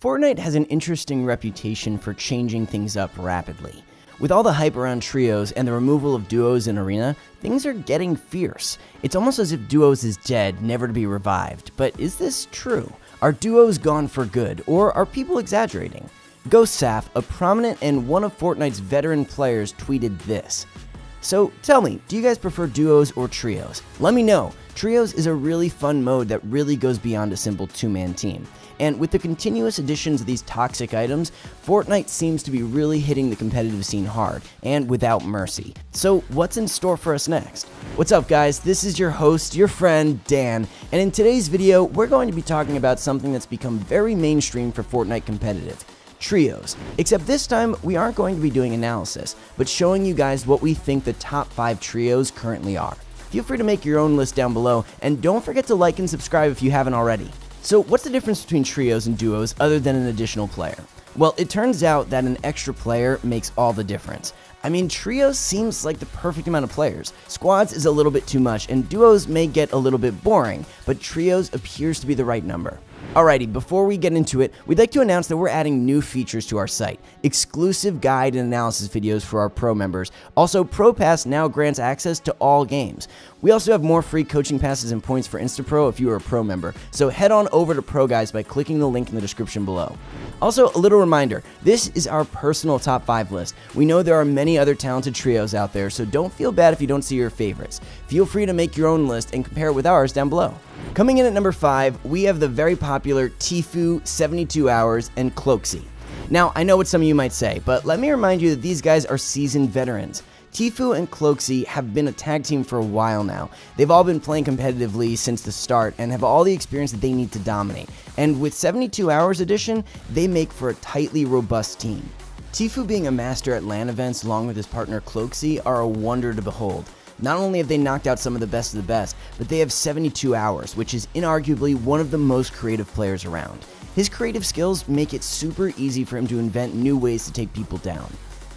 Fortnite has an interesting reputation for changing things up rapidly. With all the hype around trios and the removal of duos in Arena, things are getting fierce. It's almost as if duos is dead, never to be revived. But is this true? Are duos gone for good, or are people exaggerating? GhostSaf, a prominent and one of Fortnite's veteran players, tweeted this. So tell me, do you guys prefer duos or trios? Let me know. Trios is a really fun mode that really goes beyond a simple two-man team. And with the continuous additions of these toxic items, Fortnite seems to be really hitting the competitive scene hard and without mercy. So what's in store for us next? What's up guys, this is your host, your friend, Dan, and in today's video, we're going to be talking about something that's become very mainstream for Fortnite competitive. Trios. Except this time, we aren't going to be doing analysis, but showing you guys what we think the top 5 trios currently are. Feel free to make your own list down below, and don't forget to like and subscribe if you haven't already. So what's the difference between trios and duos other than an additional player? Well, it turns out that an extra player makes all the difference. I mean, trios seems like the perfect amount of players. Squads is a little bit too much, and duos may get a little bit boring, but trios appears to be the right number. Alrighty, before we get into it, we'd like to announce that we're adding new features to our site. Exclusive guide and analysis videos for our pro members. Also, Pro Pass now grants access to all games. We also have more free coaching passes and points for InstaPro if you are a pro member, so head on over to Pro Guys by clicking the link in the description below. Also, a little reminder, this is our personal top 5 list. We know there are many other talented trios out there, so don't feel bad if you don't see your favorites. Feel free to make your own list and compare it with ours down below. Coming in at number 5, we have the very popular Tfue, 72 Hours, and Cloaksy. Now, I know what some of you might say, but let me remind you that these guys are seasoned veterans. Tfue and Cloaksy have been a tag team for a while now. They've all been playing competitively since the start and have all the experience that they need to dominate. And with 72 Hours Edition, they make for a tightly robust team. Tfue being a master at LAN events along with his partner Cloaksy are a wonder to behold. Not only have they knocked out some of the best, but they have 72 Hours, which is inarguably one of the most creative players around. His creative skills make it super easy for him to invent new ways to take people down.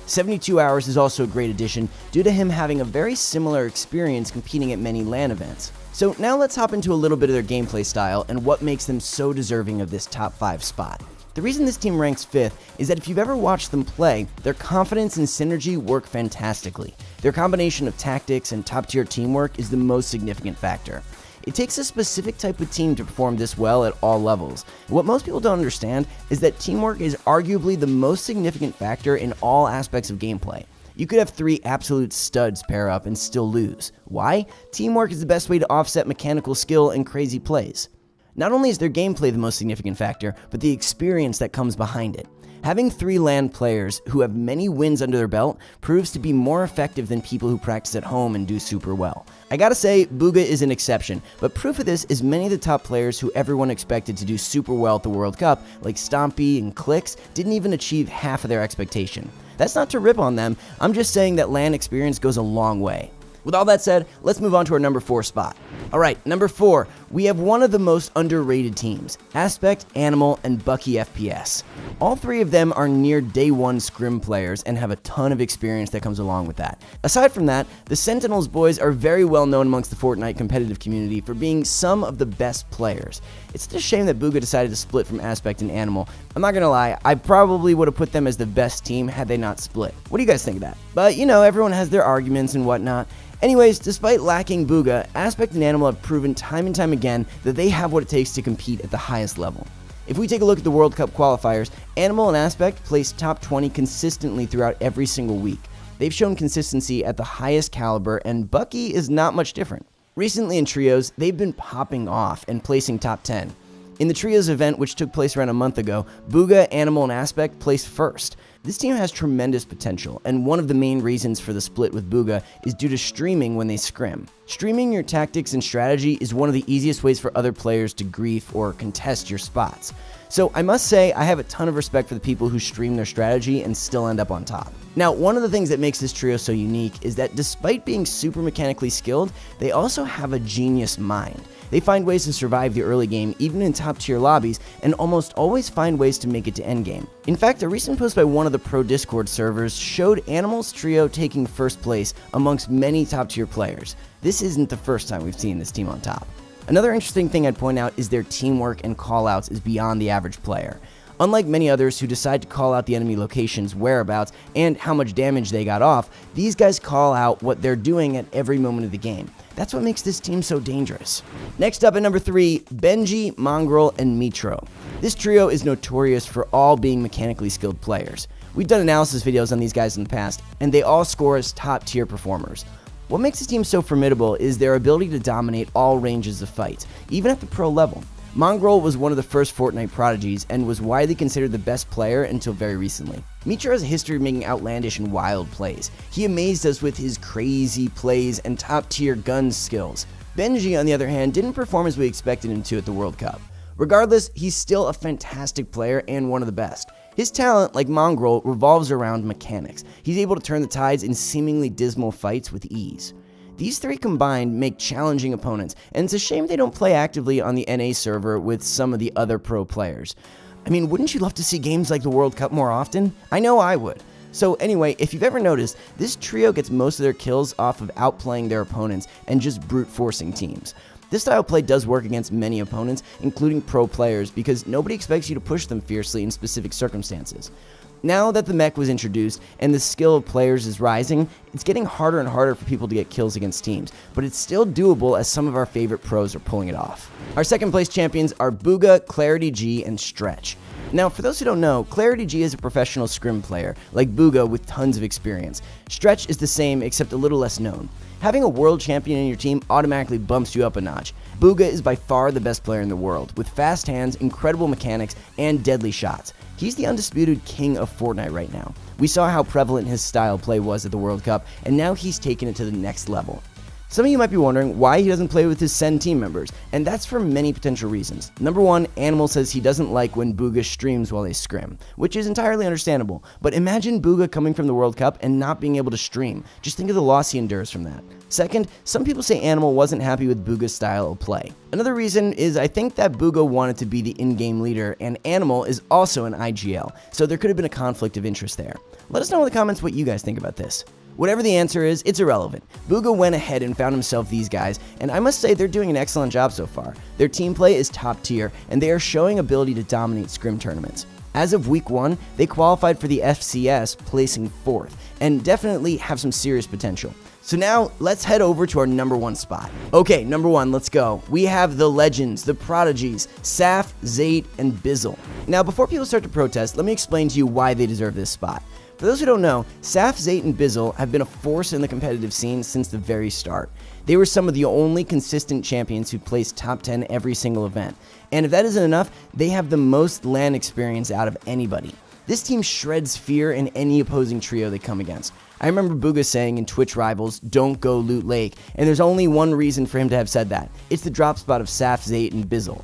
72 Hours is also a great addition due to him having a very similar experience competing at many LAN events. So now let's hop into a little bit of their gameplay style and what makes them so deserving of this top 5 spot. The reason this team ranks 5th is that if you've ever watched them play, their confidence and synergy work fantastically. Their combination of tactics and top-tier teamwork is the most significant factor. It takes a specific type of team to perform this well at all levels. What most people don't understand is that teamwork is arguably the most significant factor in all aspects of gameplay. You could have 3 absolute studs pair up and still lose. Why? Teamwork is the best way to offset mechanical skill and crazy plays. Not only is their gameplay the most significant factor, but the experience that comes behind it. Having 3 LAN players who have many wins under their belt proves to be more effective than people who practice at home and do super well. I gotta say, Bugha is an exception, but proof of this is many of the top players who everyone expected to do super well at the World Cup, like Stompy and Clix, didn't even achieve half of their expectation. That's not to rip on them, I'm just saying that LAN experience goes a long way. With all that said, let's move on to our number 4 spot. Alright, number 4, we have one of the most underrated teams, Aspect, Animal, and Bucky FPS. All 3 of them are near day 1 scrim players and have a ton of experience that comes along with that. Aside from that, the Sentinels boys are very well known amongst the Fortnite competitive community for being some of the best players. It's just a shame that Bugha decided to split from Aspect and Animal. I'm not gonna lie, I probably would have put them as the best team had they not split. What do you guys think of that? But you know, everyone has their arguments and whatnot. Anyways, despite lacking Bugha, Aspect and Animal have proven time and time again that they have what it takes to compete at the highest level. If we take a look at the World Cup qualifiers, Animal and Aspect placed top 20 consistently throughout every single week. They've shown consistency at the highest caliber, and Bucky is not much different. Recently in trios, they've been popping off and placing top 10. In the Trios event, which took place around a month ago, Bugha, Animal, and Aspect placed first. This team has tremendous potential, and one of the main reasons for the split with Bugha is due to streaming when they scrim. Streaming your tactics and strategy is one of the easiest ways for other players to grief or contest your spots. So I must say, I have a ton of respect for the people who stream their strategy and still end up on top. Now, one of the things that makes this trio so unique is that despite being super mechanically skilled, they also have a genius mind. They find ways to survive the early game even in top tier lobbies and almost always find ways to make it to endgame. In fact, a recent post by one of the pro Discord servers showed Animal's trio taking first place amongst many top tier players. This isn't the first time we've seen this team on top. Another interesting thing I'd point out is their teamwork and callouts is beyond the average player. Unlike many others who decide to call out the enemy location's whereabouts and how much damage they got off, these guys call out what they're doing at every moment of the game. That's what makes this team so dangerous. Next up at number 3, Benji, Mongrel, and Mitro. This trio is notorious for all being mechanically skilled players. We've done analysis videos on these guys in the past, and they all score as top tier performers. What makes this team so formidable is their ability to dominate all ranges of fights, even at the pro level. Mongrel was one of the first Fortnite prodigies and was widely considered the best player until very recently. Mitro has a history of making outlandish and wild plays. He amazed us with his crazy plays and top-tier gun skills. Benji, on the other hand, didn't perform as we expected him to at the World Cup. Regardless, he's still a fantastic player and one of the best. His talent, like Mongrel, revolves around mechanics. He's able to turn the tides in seemingly dismal fights with ease. These three combined make challenging opponents, and it's a shame they don't play actively on the NA server with some of the other pro players. I mean, wouldn't you love to see games like the World Cup more often? I know I would. So anyway, if you've ever noticed, this trio gets most of their kills off of outplaying their opponents and just brute forcing teams. This style of play does work against many opponents, including pro players, because nobody expects you to push them fiercely in specific circumstances. Now that the mech was introduced and the skill of players is rising, it's getting harder and harder for people to get kills against teams, but it's still doable as some of our favorite pros are pulling it off. Our second place champions are Bugha, Clarity G, and Stretch. Now, for those who don't know, Clarity G is a professional scrim player, like Bugha with tons of experience. Stretch is the same, except a little less known. Having a world champion in your team automatically bumps you up a notch. Bugha is by far the best player in the world, with fast hands, incredible mechanics, and deadly shots. He's the undisputed king of Fortnite right now. We saw how prevalent his style play was at the World Cup, and now he's taken it to the next level. Some of you might be wondering why he doesn't play with his Sen team members, and that's for many potential reasons. Number 1, Animal says he doesn't like when Bugha streams while they scrim, which is entirely understandable, but imagine Bugha coming from the World Cup and not being able to stream. Just think of the loss he endures from that. Second, some people say Animal wasn't happy with Bugha's style of play. Another reason is I think that Bugha wanted to be the in-game leader, and Animal is also an IGL, so there could have been a conflict of interest there. Let us know in the comments what you guys think about this. Whatever the answer is, it's irrelevant. Bugha went ahead and found himself these guys, and I must say they're doing an excellent job so far. Their team play is top tier, and they are showing ability to dominate scrim tournaments. As of week 1, they qualified for the FCS, placing 4th, and definitely have some serious potential. So now, let's head over to our number 1 spot. Okay, number 1, let's go. We have the legends, the prodigies, Saf, Zate, and Bizzle. Now, before people start to protest, let me explain to you why they deserve this spot. For those who don't know, Saf, Zate, and Bizzle have been a force in the competitive scene since the very start. They were some of the only consistent champions who placed top 10 every single event. And if that isn't enough, they have the most LAN experience out of anybody. This team shreds fear in any opposing trio they come against. I remember Bugha saying in Twitch Rivals, "Don't go Loot Lake," and there's only one reason for him to have said that. It's the drop spot of Saf, Zate, and Bizzle.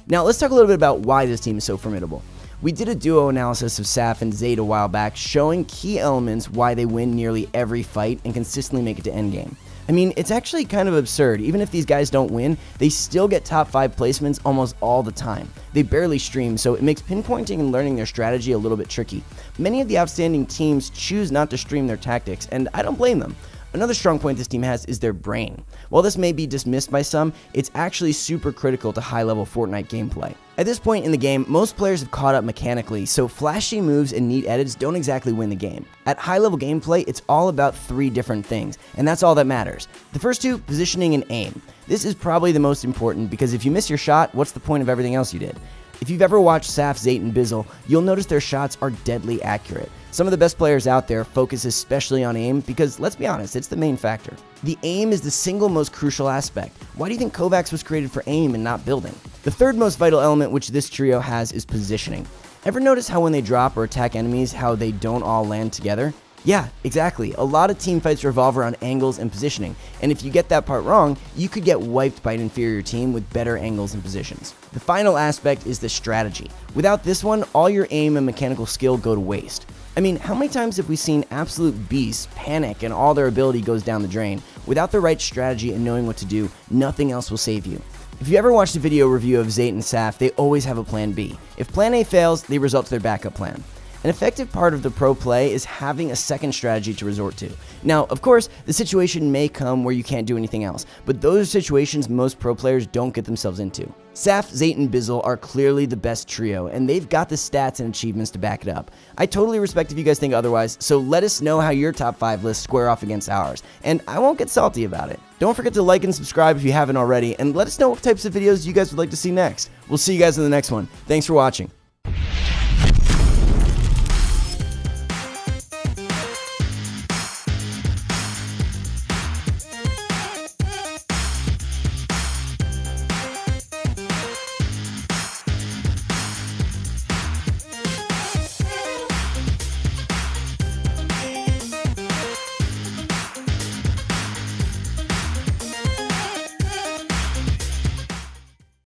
Now let's talk a little bit about why this team is so formidable. We did a duo analysis of Saf and Zate a while back, showing key elements why they win nearly every fight and consistently make it to endgame. I mean, it's actually kind of absurd. Even if these guys don't win, they still get top 5 placements almost all the time. They barely stream, so it makes pinpointing and learning their strategy a little bit tricky. Many of the outstanding teams choose not to stream their tactics, and I don't blame them. Another strong point this team has is their brain. While this may be dismissed by some, it's actually super critical to high-level Fortnite gameplay. At this point in the game, most players have caught up mechanically, so flashy moves and neat edits don't exactly win the game. At high-level gameplay, it's all about 3 different things, and that's all that matters. The first 2, positioning and aim. This is probably the most important, because if you miss your shot, what's the point of everything else you did? If you've ever watched Saf, Zate, and Bizzle, you'll notice their shots are deadly accurate. Some of the best players out there focus especially on aim because, let's be honest, it's the main factor. The aim is the single most crucial aspect. Why do you think Kovacs was created for aim and not building? The third most vital element which this trio has is positioning. Ever notice how when they drop or attack enemies, how they don't all land together? Yeah, exactly. A lot of team fights revolve around angles and positioning, and if you get that part wrong, you could get wiped by an inferior team with better angles and positions. The final aspect is the strategy. Without this one, all your aim and mechanical skill go to waste. I mean, how many times have we seen absolute beasts panic and all their ability goes down the drain? Without the right strategy and knowing what to do, nothing else will save you. If you ever watched a video review of Zate and Saf, they always have a plan B. If plan A fails, they resort to their backup plan. An effective part of the pro play is having a second strategy to resort to. Now, of course, the situation may come where you can't do anything else, but those are situations most pro players don't get themselves into. Saf, Zayt, and Bizzle are clearly the best trio, and they've got the stats and achievements to back it up. I totally respect if you guys think otherwise, so let us know how your top 5 lists square off against ours, and I won't get salty about it. Don't forget to like and subscribe if you haven't already, and let us know what types of videos you guys would like to see next. We'll see you guys in the next one. Thanks for watching.